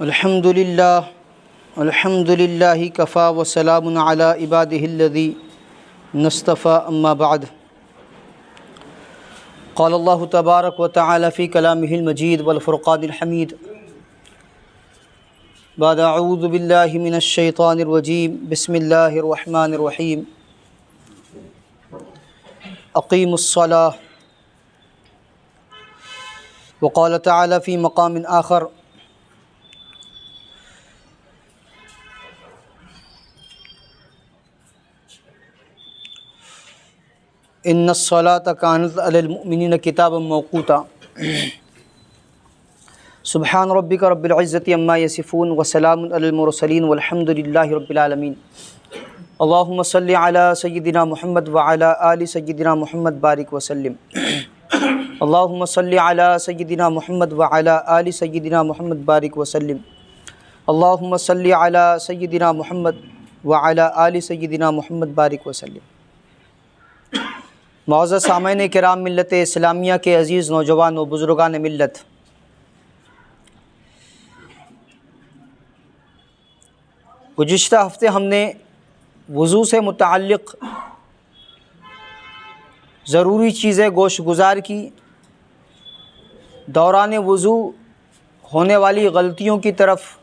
الحمد للہ کفا وسلام علی عبادہ الذین اصطفیٰ اما بعد قال اللہ تبارک و تعالی فی کلامہ المجید والفرقان الحمید بعد اعوذ باللہ من الشیطان الرجیم بسم اللہ الرحمن الرحیم اقیموا الصلاۃ وقال تعالی فی مقام آخر ان الصلاۃ کانت علی المؤمنین کتابا موقوتا سبحان ربک رب العزۃ عما یصفون وسلام علی المرسلین والحمد للہ رب العالمین اللہم صلی علی سیدنا محمد وعلی آل سیدنا محمد بارک وسلم اللہم صلی علی سیدنا محمد وعلی آل سیدنا محمد بارک وسلم اللہم صلی علی سیدنا محمد وعلی آل سیدنا محمد بارک وسلم۔ معزز سامعین کرام ملت اسلامیہ کے عزیز نوجوان و بزرگان ملت، گزشتہ ہفتے ہم نے وضو سے متعلق ضروری چیزیں گوش گزار کی، دوران وضو ہونے والی غلطیوں کی طرف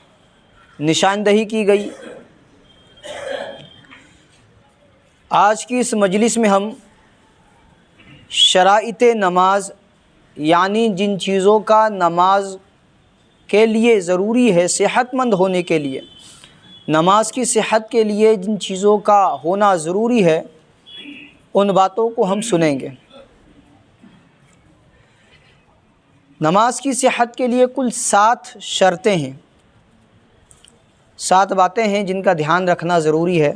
نشاندہی کی گئی۔ آج کی اس مجلس میں ہم شرائط نماز، یعنی جن چیزوں کا نماز کے لیے ضروری ہے صحت مند ہونے کے لیے، نماز کی صحت کے لیے جن چیزوں کا ہونا ضروری ہے، ان باتوں کو ہم سنیں گے۔ نماز کی صحت کے لیے کل 7 شرطیں ہیں، 7 باتیں ہیں جن کا دھیان رکھنا ضروری ہے،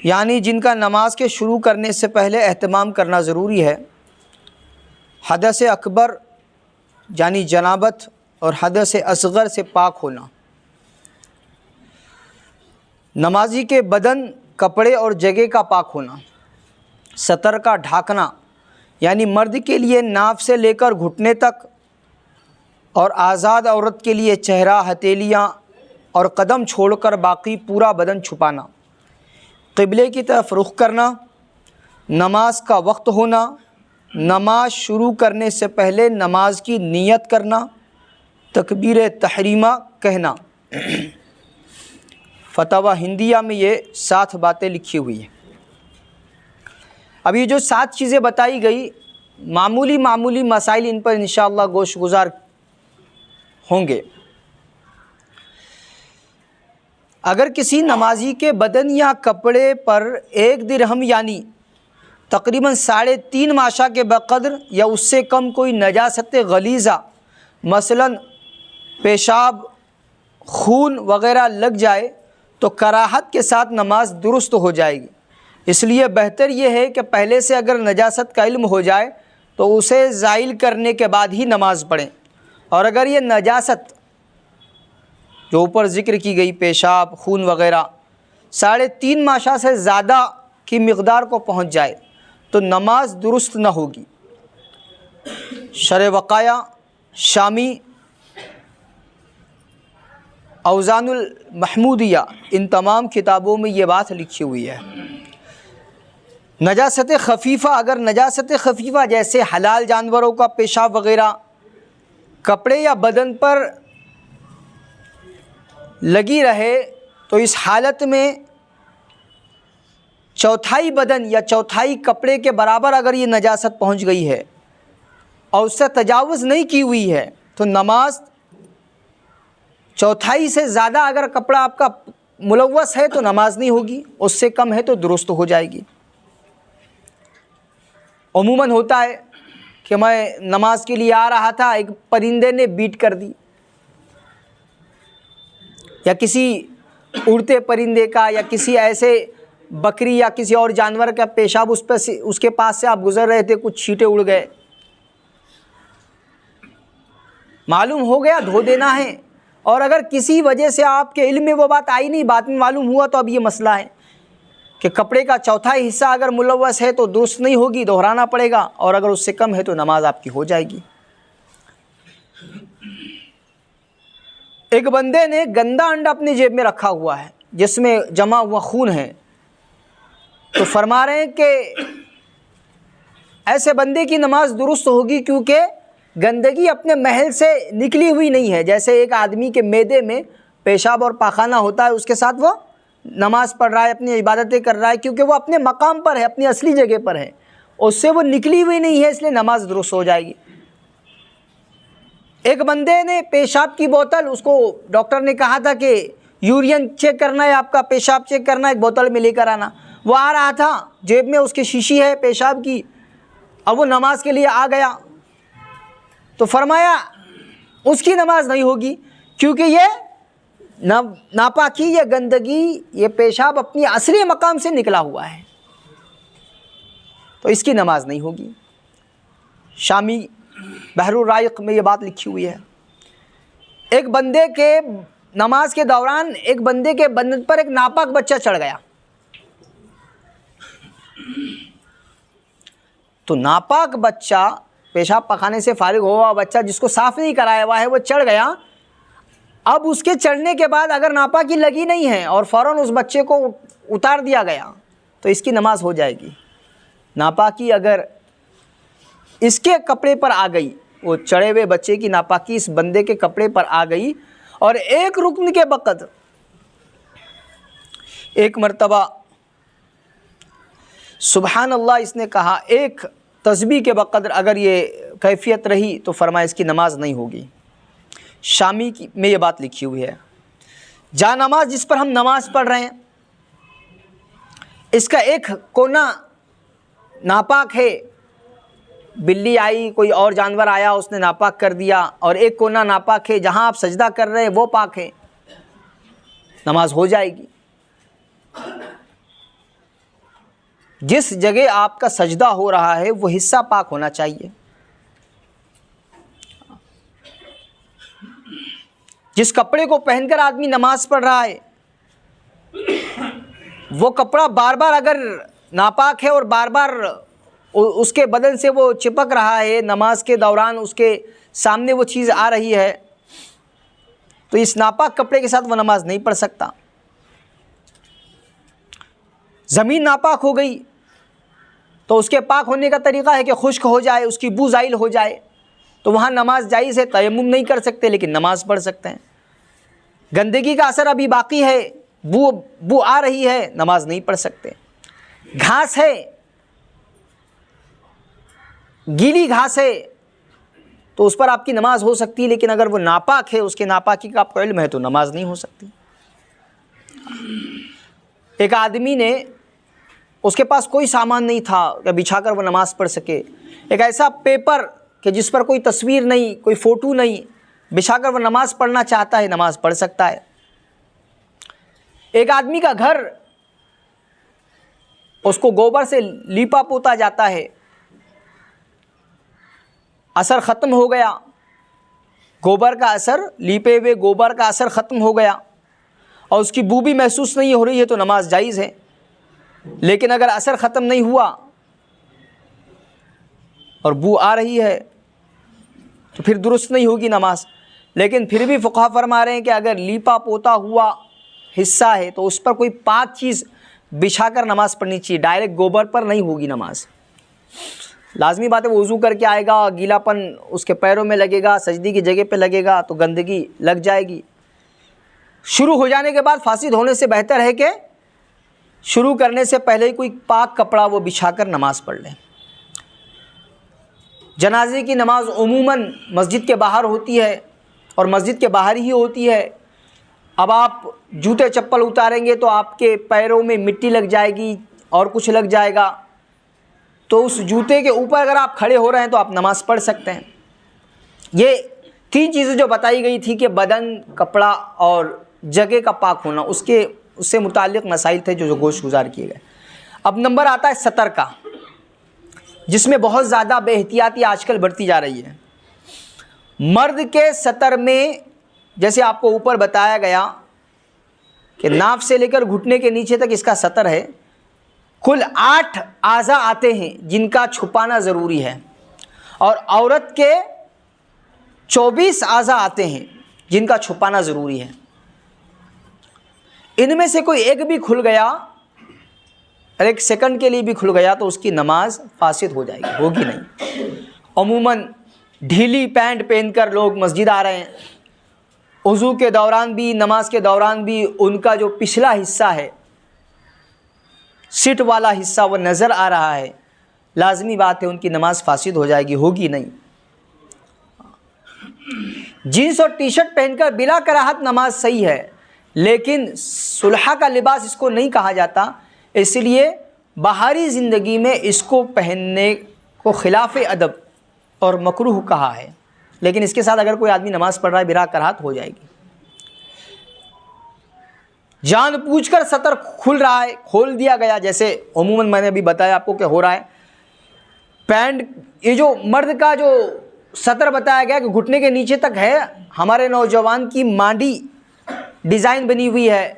یعنی جن کا نماز کے شروع کرنے سے پہلے اہتمام کرنا ضروری ہے۔ حدث اکبر یعنی جنابت اور حدث اصغر سے پاک ہونا، نمازی کے بدن، کپڑے اور جگہ کا پاک ہونا، سطر کا ڈھانکنا یعنی مرد کے لیے ناف سے لے کر گھٹنے تک اور آزاد عورت کے لیے چہرہ، ہتھیلیاں اور قدم چھوڑ کر باقی پورا بدن چھپانا، قبلے کی طرف رخ کرنا، نماز کا وقت ہونا، نماز شروع کرنے سے پہلے نماز کی نیت کرنا، تکبیر تحریمہ کہنا۔ فتاوی ہندیہ میں یہ 7 باتیں لکھی ہوئی ہیں۔ اب یہ جو 7 چیزیں بتائی گئی، معمولی مسائل ان پر انشاءاللہ گوش گزار ہوں گے۔ اگر کسی نمازی کے بدن یا کپڑے پر 1 درہم یعنی تقریباً 3.5 ماشا کے بقدر یا اس سے کم کوئی نجاست غلیظہ مثلاً پیشاب، خون وغیرہ لگ جائے تو کراہت کے ساتھ نماز درست ہو جائے گی۔ اس لیے بہتر یہ ہے کہ پہلے سے اگر نجاست کا علم ہو جائے تو اسے زائل کرنے کے بعد ہی نماز پڑھیں، اور اگر یہ نجاست جو اوپر ذکر کی گئی، پیشاب، خون وغیرہ 3.5 ماشا سے زیادہ کی مقدار کو پہنچ جائے تو نماز درست نہ ہوگی۔ شرح وقایہ شامی، اوزان المحمودیہ، ان تمام کتابوں میں یہ بات لکھی ہوئی ہے۔ نجاست خفیفہ، اگر نجاست خفیفہ جیسے حلال جانوروں کا پیشاب وغیرہ کپڑے یا بدن پر لگی رہے تو اس حالت میں 1/4 بدن یا 1/4 کپڑے کے برابر اگر یہ نجاست پہنچ گئی ہے اور اس سے تجاوز نہیں کی ہوئی ہے تو نماز 1/4 سے زیادہ اگر کپڑا آپ کا ملوث ہے تو نماز نہیں ہوگی، اس سے کم ہے تو درست ہو جائے گی۔ عموماً ہوتا ہے کہ میں نماز کے لیے آ رہا تھا، ایک پرندے نے بیٹ کر دی، یا کسی اڑتے پرندے کا یا کسی ایسے بکری یا کسی اور جانور کا پیشاب اس کے پاس سے آپ گزر رہے تھے، کچھ چھینٹے اڑ گئے، معلوم ہو گیا دھو دینا ہے، اور اگر کسی وجہ سے آپ کے علم میں وہ بات آئی نہیں، بعد میں معلوم ہوا، تو اب یہ مسئلہ ہے کہ کپڑے کا 1/4 حصہ اگر ملوث ہے تو درست نہیں ہوگی، دہرانا پڑے گا، اور اگر اس سے کم ہے تو نماز آپ کی ہو جائے گی۔ ایک بندے نے گندا انڈا اپنی جیب میں رکھا ہوا ہے جس میں جمع ہوا خون ہے، تو فرما رہے ہیں کہ ایسے بندے کی نماز درست ہوگی کیونکہ گندگی اپنے محل سے نکلی ہوئی نہیں ہے۔ جیسے ایک آدمی کے معدے میں پیشاب اور پاخانہ ہوتا ہے، اس کے ساتھ وہ نماز پڑھ رہا ہے، اپنی عبادتیں کر رہا ہے، کیونکہ وہ اپنے مقام پر ہے، اپنی اصلی جگہ پر ہے، اس سے وہ نکلی ہوئی نہیں ہے، اس لیے نماز درست ہو جائے گی۔ ایک بندے نے پیشاب کی بوتل، اس کو ڈاکٹر نے کہا تھا کہ یورین چیک کرنا ہے، آپ کا پیشاب چیک کرنا ہے، ایک بوتل میں لے کر آنا۔ وہ آ رہا تھا، جیب میں اس کی شیشی ہے پیشاب کی، اب وہ نماز کے لیے آ گیا تو فرمایا اس کی نماز نہیں ہوگی کیونکہ یہ ناپاکی یا گندگی، یہ پیشاب اپنی اصلی مقام سے نکلا ہوا ہے، تو اس کی نماز نہیں ہوگی۔ شامی بحر الرائق میں یہ بات لکھی ہوئی ہے۔ ایک بندے کے نماز کے دوران ایک بندے کے بدن پر ایک ناپاک بچہ چڑھ گیا، تو ناپاک بچہ، پیشاب پخانے سے فارغ ہوا بچہ جس کو صاف نہیں کرایا ہوا ہے، وہ چڑھ گیا۔ اب اس کے چڑھنے کے بعد اگر ناپاکی لگی نہیں ہے اور فوراً اس بچے کو اتار دیا گیا تو اس کی نماز ہو جائے گی۔ ناپاکی اگر اس کے کپڑے پر آ گئی، وہ چڑھے ہوئے بچے کی ناپاکی اس بندے کے کپڑے پر آ گئی، اور ایک رکن کے بقدر، ایک مرتبہ سبحان اللہ اس نے کہا، ایک تسبیح کے بقدر اگر یہ کیفیت رہی تو فرمایا اس کی نماز نہیں ہوگی۔ شامی میں یہ بات لکھی ہوئی ہے۔ جا نماز جس پر ہم نماز پڑھ رہے ہیں، اس کا ایک کونا ناپاک ہے، بلی آئی، کوئی اور جانور آیا، اس نے ناپاک کر دیا، اور ایک کونا ناپاک ہے، جہاں آپ سجدہ کر رہے ہیں وہ پاک ہے، نماز ہو جائے گی۔ جس جگہ آپ کا سجدہ ہو رہا ہے وہ حصہ پاک ہونا چاہیے۔ جس کپڑے کو پہن کر آدمی نماز پڑھ رہا ہے، وہ کپڑا بار بار اگر ناپاک ہے اور بار بار اس کے بدن سے وہ چپک رہا ہے، نماز کے دوران اس کے سامنے وہ چیز آ رہی ہے، تو اس ناپاک کپڑے کے ساتھ وہ نماز نہیں پڑھ سکتا۔ زمین ناپاک ہو گئی تو اس کے پاک ہونے کا طریقہ ہے کہ خشک ہو جائے، اس کی بو زائل ہو جائے، تو وہاں نماز جائز ہے، تیمم نہیں کر سکتے لیکن نماز پڑھ سکتے ہیں۔ گندگی کا اثر ابھی باقی ہے، بو آ رہی ہے، نماز نہیں پڑھ سکتے۔ گھاس ہے، گیلی گھاس ہے، تو اس پر آپ کی نماز ہو سکتی ہے، لیکن اگر وہ ناپاک ہے، اس کے ناپاکی کا آپ کو علم ہے، تو نماز نہیں ہو سکتی۔ ایک آدمی نے، اس کے پاس کوئی سامان نہیں تھا کہ بچھا کر وہ نماز پڑھ سکے، ایک ایسا پیپر کہ جس پر کوئی تصویر نہیں، کوئی فوٹو نہیں، بچھا کر وہ نماز پڑھنا چاہتا ہے، نماز پڑھ سکتا ہے۔ ایک آدمی کا گھر، اس کو گوبر سے لیپا پوتا جاتا ہے، اثر ختم ہو گیا، گوبر کا اثر، لیپے ہوئے گوبر کا اثر ختم ہو گیا، اور اس کی بو بھی محسوس نہیں ہو رہی ہے، تو نماز جائز ہے۔ لیکن اگر اثر ختم نہیں ہوا اور بو آ رہی ہے تو پھر درست نہیں ہوگی نماز۔ لیکن پھر بھی فقہا فرما رہے ہیں کہ اگر لیپا پوتا ہوا حصہ ہے تو اس پر کوئی پاک چیز بچھا کر نماز پڑھنی چاہیے، ڈائریکٹ گوبر پر نہیں ہوگی نماز۔ لازمی بات ہے وہ وضو کر کے آئے گا، گیلا پن اس کے پیروں میں لگے گا، سجدی کی جگہ پہ لگے گا، تو گندگی لگ جائے گی۔ شروع ہو جانے کے بعد فاسد ہونے سے بہتر ہے کہ شروع کرنے سے پہلے ہی کوئی پاک کپڑا وہ بچھا کر نماز پڑھ لیں۔ جنازے کی نماز عموماً مسجد کے باہر ہوتی ہے، اور مسجد کے باہر ہی ہوتی ہے۔ اب آپ جوتے چپل اتاریں گے تو آپ کے پیروں میں مٹی لگ جائے گی اور کچھ لگ جائے گا، تو اس جوتے کے اوپر اگر آپ کھڑے ہو رہے ہیں تو آپ نماز پڑھ سکتے ہیں۔ یہ تین چیزیں جو بتائی گئی تھی کہ بدن، کپڑا اور جگہ کا پاک ہونا، اس سے متعلق مسائل تھے جو گوش گزار کیے گئے۔ اب نمبر آتا ہے سطر کا، جس میں بہت زیادہ بے احتیاطی آج کل بڑھتی جا رہی ہے۔ مرد کے سطر میں جیسے آپ کو اوپر بتایا گیا کہ ناف سے لے کر گھٹنے کے نیچے تک اس کا سطر ہے، کل 8 اعضاء آتے ہیں جن کا چھپانا ضروری ہے، اور عورت کے 24 اعضاء آتے ہیں جن کا چھپانا ضروری ہے. ان میں سے کوئی ایک بھی کھل گیا اور ایک سیکنڈ کے لیے بھی کھل گیا تو اس کی نماز فاسد ہو جائے گی، ہوگی نہیں. عموماً ڈھیلی پینٹ پہن کر لوگ مسجد آ رہے ہیں، وضو کے دوران بھی نماز کے دوران بھی ان کا جو پچھلا حصہ ہے، سٹ والا حصہ وہ نظر آ رہا ہے، لازمی بات ہے ان کی نماز فاسد ہو جائے گی، ہوگی نہیں. جینس اور ٹی شرٹ پہن کر بلا کراہت نماز صحیح ہے، لیکن صلح کا لباس اس کو نہیں کہا جاتا، اس لیے باہری زندگی میں اس کو پہننے کو خلاف ادب اور مکروہ کہا ہے. لیکن اس کے ساتھ اگر کوئی آدمی نماز پڑھ رہا ہے بلا کراہت ہو جائے گی. جان بوجھ کر سطر کھل رہا ہے، کھول دیا گیا، جیسے عموماً میں نے ابھی بتایا آپ کو کہ ہو رہا ہے. پینٹ، یہ جو مرد کا جو سطر بتایا گیا کہ گھٹنے کے نیچے تک ہے، ہمارے نوجوان کی مانڈی ڈیزائن بنی ہوئی ہے،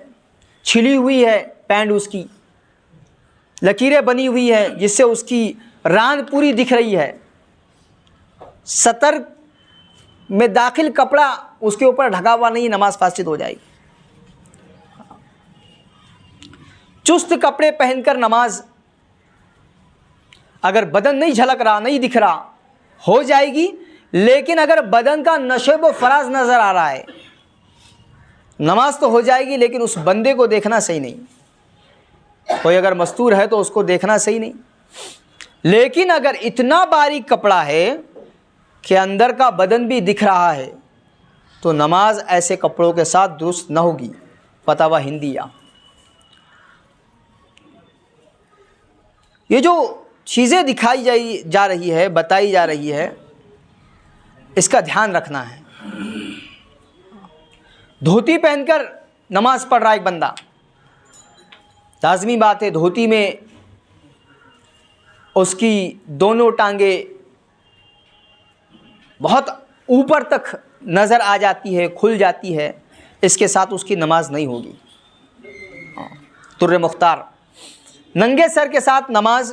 چھلی ہوئی ہے پینٹ، اس کی لکیریں بنی ہوئی ہے جس سے اس کی راند پوری دکھ رہی ہے. سطر میں داخل کپڑا اس کے اوپر ڈھکا ہوا نہیں، نماز فاسد ہو جائے گی. چست کپڑے پہن کر نماز، اگر بدن نہیں جھلک رہا، نہیں دکھ رہا، ہو جائے گی. لیکن اگر بدن کا نشیب و فراز نظر آ رہا ہے، نماز تو ہو جائے گی لیکن اس بندے کو دیکھنا صحیح نہیں. کوئی اگر مستور ہے تو اس کو دیکھنا صحیح نہیں. لیکن اگر اتنا باریک کپڑا ہے کہ اندر کا بدن بھی دکھ رہا ہے تو نماز ایسے کپڑوں کے ساتھ درست نہ ہوگی. فتاوی ہندیہ. یہ جو چیزیں دکھائی جا رہی ہے، بتائی جا رہی ہے، اس کا دھیان رکھنا ہے. دھوتی پہن کر نماز پڑھ رہا ایک بندہ، لازمی بات ہے دھوتی میں اس کی دونوں ٹانگیں بہت اوپر تک نظر آ جاتی ہے، کھل جاتی ہے، اس کے ساتھ اس کی نماز نہیں ہوگی. در مختار. ننگے سر کے ساتھ نماز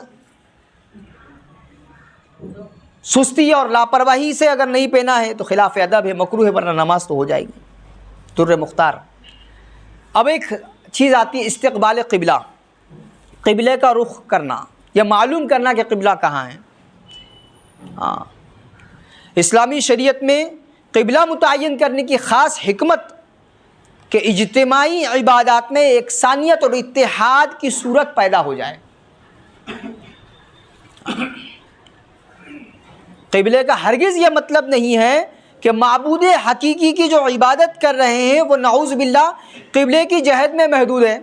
سستی اور لاپرواہی سے اگر نہیں پہنا ہے تو خلاف ادب ہے، مکروہ ہے، ورنہ نماز تو ہو جائے گی. در مختار. اب ایک چیز آتی ہے استقبال قبلہ، قبلے کا رخ کرنا یا معلوم کرنا کہ قبلہ کہاں ہے. اسلامی شریعت میں قبلہ متعین کرنے کی خاص حکمت کہ اجتماعی عبادات میں یکسانیت اور اتحاد کی صورت پیدا ہو جائے. قبلے کا ہرگز یہ مطلب نہیں ہے کہ معبود حقیقی کی جو عبادت کر رہے ہیں وہ نعوذ باللہ قبلے کی جہت میں محدود ہے.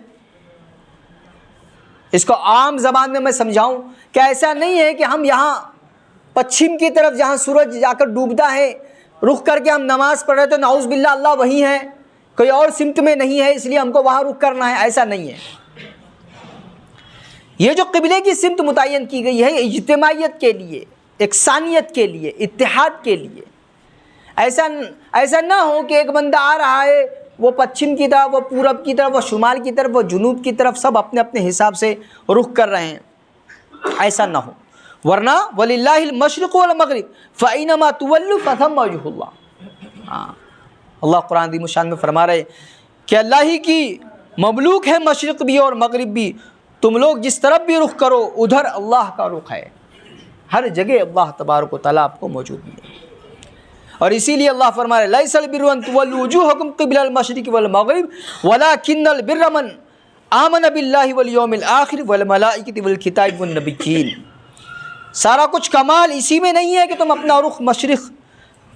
اس کو عام زبان میں میں سمجھاؤں کہ ایسا نہیں ہے کہ ہم یہاں پچھم کی طرف جہاں سورج جا کر ڈوبتا ہے رخ کر کے ہم نماز پڑھ رہے تو نعوذ باللہ اللہ وہیں ہے، کوئی اور سمت میں نہیں ہے اس لیے ہم کو وہاں رخ کرنا ہے. ایسا نہیں ہے. یہ جو قبلے کی سمت متعین کی گئی ہے اجتماعیت کے لیے، یکسانیت کے لیے، اتحاد کے لیے. ایسا نہ ہو کہ ایک بندہ آ رہا ہے وہ پچھم کی طرف، وہ پورب کی طرف، وہ شمال کی طرف، وہ جنوب کی طرف، سب اپنے اپنے حساب سے رخ کر رہے ہیں. ایسا نہ ہو، ورنہ وَلِلَّهِ الْمَشْرِقُ وَالْمَغْرِبُ فَأَيْنَمَا تُوَلُّوا فَثَمَّ وَجْهُ اللَّهِ. اللہ قرآن عظیم الشان میں فرما رہے کہ اللہ ہی کی مملوک ہے مشرق بھی اور مغرب بھی، تم لوگ جس طرف بھی رخ کرو ادھر اللہ کا رخ ہے. ہر جگہ اللہ تبارک و تعالیٰ آپ کو موجود ہے. اور اسی لیے اللہ فرما رہے لَيْسَ الْبِرُّ أَن تُوَلُّوا وُجُوهَكُمْ قِبَلَ الْمَشْرِقِ وَالْمَغْرِبِ وَلَكِنَّ الْبِرَّ مَنْ آمَنَ بِاللَّهِ وَالْيَوْمِ الْآخِرِ وَالْمَلَائِكَةِ وَالْكِتَابِ وَالنَّبِيِّينَ. سارا کچھ کمال اسی میں نہیں ہے کہ تم اپنا رخ مشرق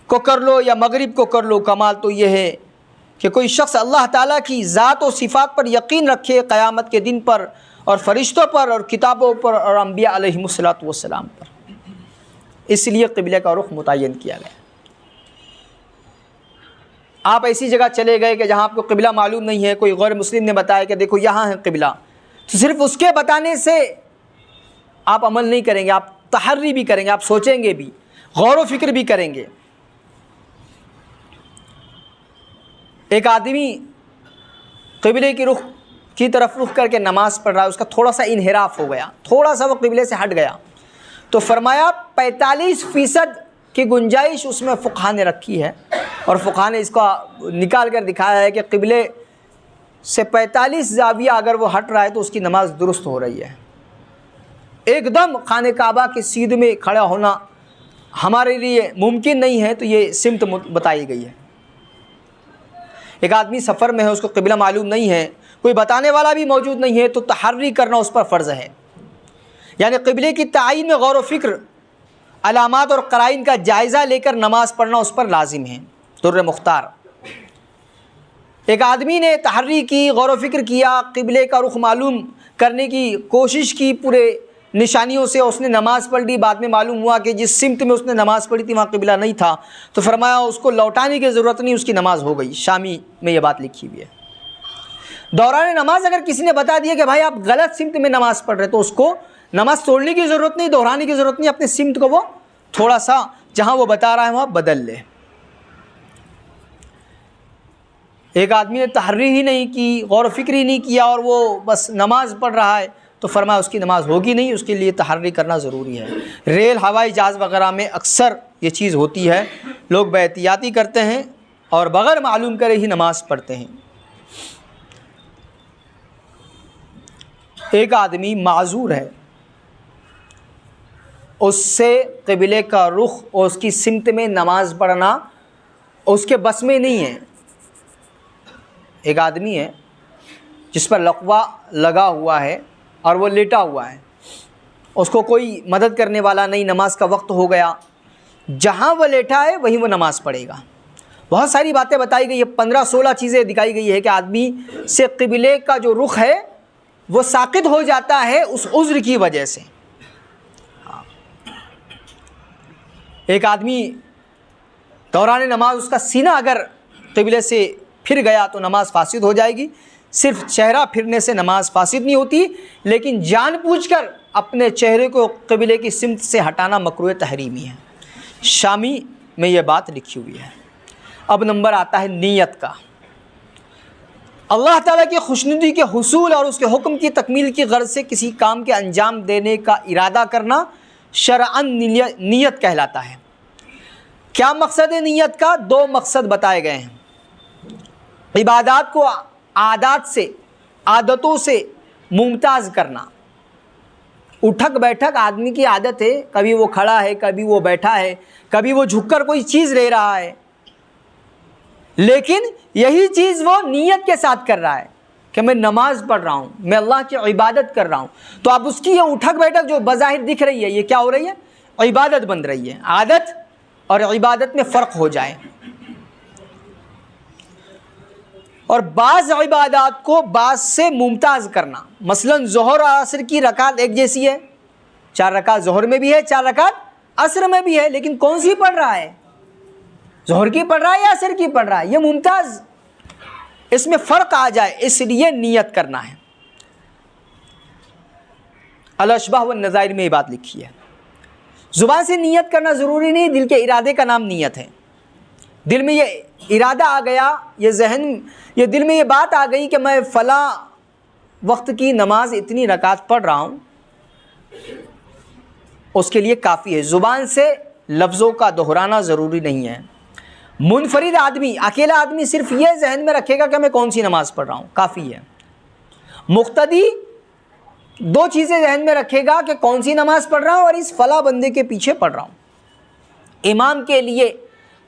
کو کر لو یا مغرب کو کر لو. کمال تو یہ ہے کہ کوئی شخص اللہ تعالیٰ کی ذات و صفات پر یقین رکھے، قیامت کے دن پر اور فرشتوں پر اور کتابوں پر اور انبیاء علیہم الصلوۃ والسلام پر. اس لیے قبلے کا رخ متعین کیا گیا. آپ ایسی جگہ چلے گئے کہ جہاں آپ کو قبلہ معلوم نہیں ہے، کوئی غیر مسلم نے بتایا کہ دیکھو یہاں ہے قبلہ، تو صرف اس کے بتانے سے آپ عمل نہیں کریں گے، آپ تحری بھی کریں گے، آپ سوچیں گے بھی، غور و فکر بھی کریں گے. ایک آدمی قبلے کی طرف رخ کر کے نماز پڑھ رہا ہے، اس کا تھوڑا سا انحراف ہو گیا، تھوڑا سا وہ قبلے سے ہٹ گیا، تو فرمایا 45% کی گنجائش اس میں فقہا نے رکھی ہے اور فقہا نے اس کو نکال کر دکھایا ہے کہ قبلے سے 45 زاویہ اگر وہ ہٹ رہا ہے تو اس کی نماز درست ہو رہی ہے۔ ایک دم خانہ کعبہ کے سیدھ میں کھڑا ہونا ہمارے لیے ممکن نہیں ہے، تو یہ سمت بتائی گئی ہے۔ ایک آدمی سفر میں ہے، اس کو قبلہ معلوم نہیں ہے، کوئی بتانے والا بھی موجود نہیں ہے، تو تحری کرنا اس پر فرض ہے، یعنی قبلے کی تعین میں غور و فکر، علامات اور قرائن کا جائزہ لے کر نماز پڑھنا اس پر لازم ہے۔ در مختار، ایک آدمی نے تحری کی، غور و فکر کیا، قبلے کا رخ معلوم کرنے کی کوشش کی پورے نشانیوں سے، اس نے نماز پڑھ لی، بعد میں معلوم ہوا کہ جس سمت میں اس نے نماز پڑھی تھی وہاں قبلہ نہیں تھا، تو فرمایا اس کو لوٹانے کی ضرورت نہیں، اس کی نماز ہو گئی۔ شامی میں یہ بات لکھی ہوئی ہے۔ دوران نماز اگر کسی نے بتا دیا کہ بھائی آپ غلط سمت میں نماز پڑھ رہے، تو اس کو نماز توڑنے کی ضرورت نہیں، دہرانے کی ضرورت نہیں، اپنے سمت کو وہ تھوڑا سا جہاں وہ بتا رہا ہے وہاں بدل لے۔ ایک آدمی نے تحری ہی نہیں کی، غور و فکر ہی نہیں کیا، اور وہ بس نماز پڑھ رہا ہے، تو فرمایا اس کی نماز ہوگی نہیں، اس کے لیے تحری کرنا ضروری ہے۔ ریل، ہوائی جہاز وغیرہ میں اکثر یہ چیز ہوتی ہے، لوگ بے احتیاطی کرتے ہیں اور بغیر معلوم کرے ہی نماز پڑھتے ہیں۔ ایک آدمی معذور ہے، اس سے قبلے کا رخ اور اس کی سمت میں نماز پڑھنا اس کے بس میں نہیں ہے۔ ایک آدمی ہے جس پر لقوہ لگا ہوا ہے اور وہ لیٹا ہوا ہے، اس کو کوئی مدد کرنے والا نہیں، نماز کا وقت ہو گیا، جہاں وہ لیٹا ہے وہیں وہ نماز پڑھے گا۔ بہت ساری باتیں بتائی گئی ہے، 15-16 چیزیں دکھائی گئی ہے کہ آدمی سے قبلے کا جو رخ ہے وہ ساقط ہو جاتا ہے اس عذر کی وجہ سے۔ ایک آدمی دوران نماز اس کا سینہ اگر قبلے سے پھر گیا تو نماز فاسد ہو جائے گی۔ صرف چہرہ پھرنے سے نماز فاسد نہیں ہوتی، لیکن جان بوجھ کر اپنے چہرے کو قبلے کی سمت سے ہٹانا مکروہ تحریمی ہے۔ شامی میں یہ بات لکھی ہوئی ہے۔ اب نمبر آتا ہے نیت کا۔ اللہ تعالیٰ کی خوشنودی کے حصول اور اس کے حکم کی تکمیل کی غرض سے کسی کام کے انجام دینے کا ارادہ کرنا شرعاً نیت کہلاتا ہے۔ کیا مقصد ہے نیت کا؟ 2 مقصد بتائے گئے ہیں۔ عبادات کو عادات سے، عادتوں سے ممتاز کرنا۔ اٹھک بیٹھک آدمی کی عادت ہے، کبھی وہ کھڑا ہے، کبھی وہ بیٹھا ہے، کبھی وہ جھک کر کوئی چیز لے رہا ہے، لیکن یہی چیز وہ نیت کے ساتھ کر رہا ہے کہ میں نماز پڑھ رہا ہوں، میں اللہ کی عبادت کر رہا ہوں، تو اب اس کی یہ اٹھک بیٹھک جو بظاہر دکھ رہی ہے، یہ کیا ہو رہی ہے؟ عبادت بن رہی ہے۔ عادت اور عبادت میں فرق ہو جائے۔ اور بعض عبادات کو بعض سے ممتاز کرنا، مثلا ظہر اور عصر کی رکعت ایک جیسی ہے، 4 رکعت ظہر میں بھی ہے، 4 رکعت عصر میں بھی ہے، لیکن کون سی پڑھ رہا ہے؟ ظہر کی پڑھ رہا ہے یا عصر کی پڑھ رہا ہے؟ یہ ممتاز، اس میں فرق آ جائے، اس لیے نیت کرنا ہے۔ الاشباح والنظائر میں یہ بات لکھی ہے۔ زبان سے نیت کرنا ضروری نہیں، دل کے ارادے کا نام نیت ہے۔ دل میں یہ ارادہ آ گیا، یہ دل میں یہ بات آ گئی کہ میں فلاں وقت کی نماز اتنی رکعت پڑھ رہا ہوں، اس کے لیے کافی ہے۔ زبان سے لفظوں کا دہرانا ضروری نہیں ہے۔ منفرد آدمی، اکیلا آدمی صرف یہ ذہن میں رکھے گا کہ میں کون سی نماز پڑھ رہا ہوں، کافی ہے۔ مقتدی 2 چیزیں ذہن میں رکھے گا کہ کون سی نماز پڑھ رہا ہوں اور اس فلاں بندے کے پیچھے پڑھ رہا ہوں۔ امام کے لیے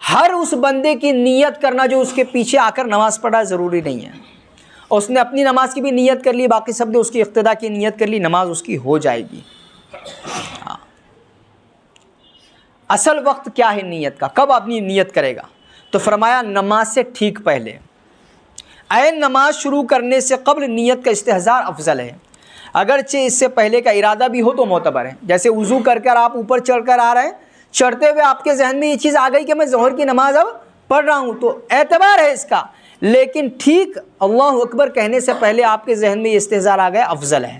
ہر اس بندے کی نیت کرنا جو اس کے پیچھے آ کر نماز پڑھا ضروری نہیں ہے۔ اس نے اپنی نماز کی بھی نیت کر لی، باقی سب نے اس کی اقتدا کی نیت کر لی، نماز اس کی ہو جائے گی۔ اصل وقت کیا ہے نیت کا؟ کب اپنی نیت کرے گا؟ تو فرمایا نماز سے ٹھیک پہلے، عین نماز شروع کرنے سے قبل نیت کا استحضار افضل ہے، اگرچہ اس سے پہلے کا ارادہ بھی ہو تو معتبر ہے۔ جیسے وضو کر کر آپ اوپر چڑھ کر آ رہے ہیں، چڑھتے ہوئے آپ کے ذہن میں یہ چیز آ گئی کہ میں ظہر کی نماز اب پڑھ رہا ہوں، تو اعتبار ہے اس کا، لیکن ٹھیک اللہ اکبر کہنے سے پہلے آپ کے ذہن میں یہ استحضار آ گیا، افضل ہے۔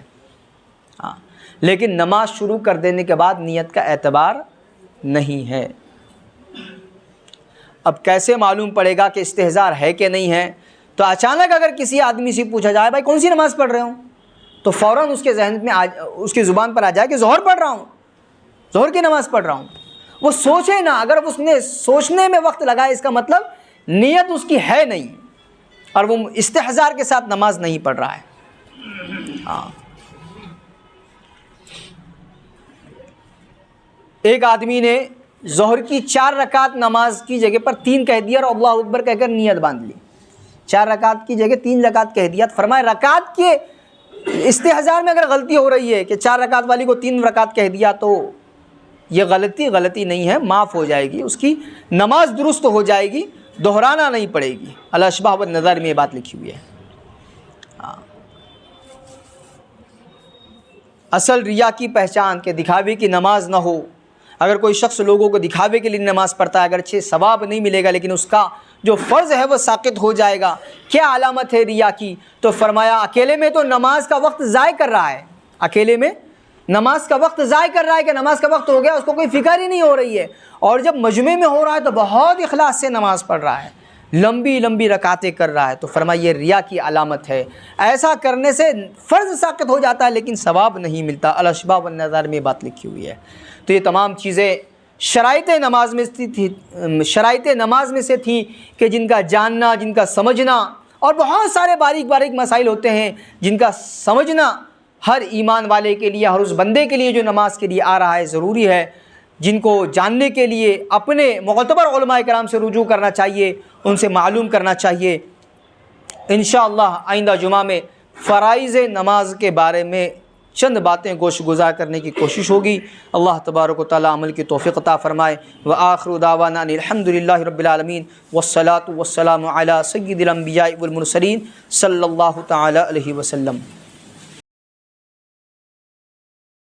لیکن نماز شروع کر دینے کے بعد نیت کا اعتبار نہیں ہے۔ اب کیسے معلوم پڑے گا کہ استحضار ہے کہ نہیں ہے؟ تو اچانک اگر کسی آدمی سے پوچھا جائے بھائی کون سی نماز پڑھ رہے ہوں، تو فوراً اس کے ذہن میں اس کی زبان پر آ جائے کہ ظہر پڑھ رہا ہوں، ظہر کی نماز پڑھ رہا ہوں۔ وہ سوچے نہ، اگر اس نے سوچنے میں وقت لگائے، اس کا مطلب نیت اس کی ہے نہیں اور وہ استحضار کے ساتھ نماز نہیں پڑھ رہا ہے. ہاں ایک آدمی نے ظہر کی 4 رکعت نماز کی جگہ پر 3 کہہ دیا اور اللہ اکبر کہہ کر نیت باندھ لی. 4 رکعت کی جگہ 3 رکعت کہہ دیا. فرمایا رکعت کے استحضار میں اگر غلطی ہو رہی ہے کہ 4 رکعت والی کو 3 رکعت کہہ دیا تو یہ غلطی نہیں ہے, معاف ہو جائے گی, اس کی نماز درست ہو جائے گی, دہرانا نہیں پڑے گی. الاشباہ والنظائر میں یہ بات لکھی ہوئی ہے. اصل ریا کی پہچان کہ دکھاوے کی نماز نہ ہو. اگر کوئی شخص لوگوں کو دکھاوے کے لیے نماز پڑھتا ہے, اگرچہ ثواب نہیں ملے گا لیکن اس کا جو فرض ہے وہ ساقط ہو جائے گا. کیا علامت ہے ریا کی؟ تو فرمایا اکیلے میں تو نماز کا وقت ضائع کر رہا ہے, اکیلے میں نماز کا وقت ضائع کر رہا ہے کہ نماز کا وقت ہو گیا, اس کو کوئی فکر ہی نہیں ہو رہی ہے. اور جب مجمع میں ہو رہا ہے تو بہت اخلاص سے نماز پڑھ رہا ہے, لمبی لمبی رکعتیں کر رہا ہے, تو فرمایا یہ ریا کی علامت ہے. ایسا کرنے سے فرض ساقط ہو جاتا ہے لیکن ثواب نہیں ملتا. الاشباہ والنظائر میں بات لکھی ہوئی ہے. تو یہ تمام چیزیں شرائط نماز میں سے تھیں کہ جن کا جاننا, جن کا سمجھنا, اور بہت سارے باریک باریک مسائل ہوتے ہیں جن کا سمجھنا ہر ایمان والے کے لیے, ہر اس بندے کے لیے جو نماز کے لیے آ رہا ہے ضروری ہے. جن کو جاننے کے لیے اپنے معتبر علماء کرام سے رجوع کرنا چاہیے, ان سے معلوم کرنا چاہیے. انشاءاللہ آئندہ جمعہ میں فرائض نماز کے بارے میں چند باتیں گوش گزار کرنے کی کوشش ہوگی. اللہ تبارک و تعالی عمل کی توفیق عطا فرمائے. وآخر دعوانا الحمدللہ رب العالمین والصلاة والسلام علی سید الانبیاء والمرسلین صلی اللہ تعالی علیہ وسلم.